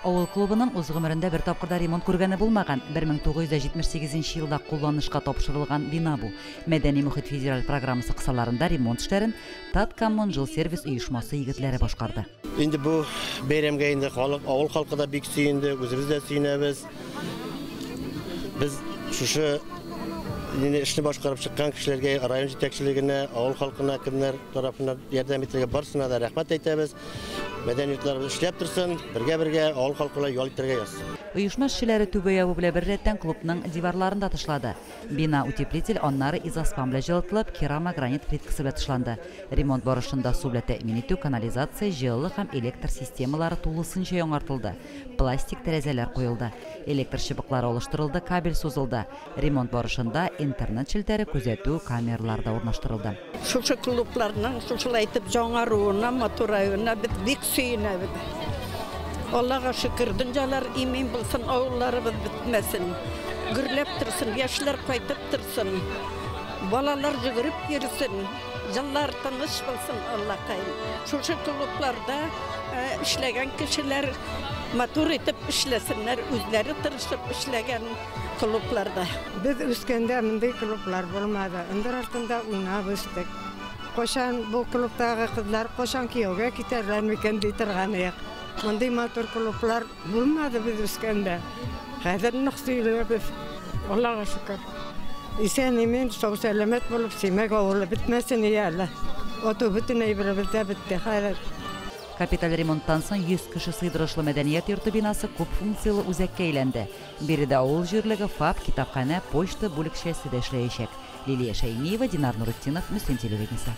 Ауыл клубының үз гомерендә бер тапкырда ремонт күргәне булмаган 1978 елда кулланышка тапшырылган бина бу. Мәдәни мөхит федераль программасы кысаларында ремонт эшләрен Таткаммон жыл сервис оешмасы егетләре башкарды. Инде бу бәйрәмгә инде авыл халкы да бик сөенде, үзебез дә сөенәбез. Без шушы эшне башкарып чыккан кешеләргә, район җитәкчелегенә, авыл халкына, кемнәр тарафыннан ярдәм итәргә барсына да рәхмәт әйтәбез. Мәдәниятләребез эшләп торсын, бергә ял итәргә язсын. Оешма эшчеләре түбә ябу белән бер рәттән клубның диварларын ташлады. Бина утеплитель, аннары изоспам белән җылытылып, керамогранит плиткасы белән ташланды. Ремонт барышында су белән тәэмин итү, канализация, җылы һәм электр системалары тулысынча яңартылды. Пластик тәрәзәләр куелды. Электр чыбыклары алыштырылды, кабель сузылды. Ремонт барышында интернет челтәре күзәтү камералары да урнаштырылды. Шушы клубларның шушылай итеп яңаруына, матураюына бик сөенәбез. Аллага шөкер, дөньялар имин булсын, авылларыбыз бетмәсен. Гөрләп торсын, яшьләр кайтып торсын. Балалар йөгереп йөрсен. Җыллар тыныч булсын, Аллакай. Шушы клубларда эшләгән кешеләр матур итеп эшләсеннәр, үзләре тырышып эшләгән клубларда. Без үскәндә мондый клублар булмады. Инде артында уйнап үстек. Кошан бу клубтагы кызлар кошан кияүгә китәрләр микән ди торган идек. Мондый матур клублар булмады без үскәндә. Хәзер нык сөйләбез. Аллага шөкер. Исән-имин, сау-сәламәт булып, Семәк авылы бетмәсен ияле. Ото бөтен әйберебездә бетте хәзер. Капиталь ремонттан соң 100 кеше сыйдырышлы мәдәният йорты бинасы күп функциялы үзәккә әйләнде. Биредә авыл җирлеге ФАП, китапханә, почта бүлекчәсе дә эшләячәк. Лилия Шәймиева, Динар Нуретдинов, Мөслим телевидениесе.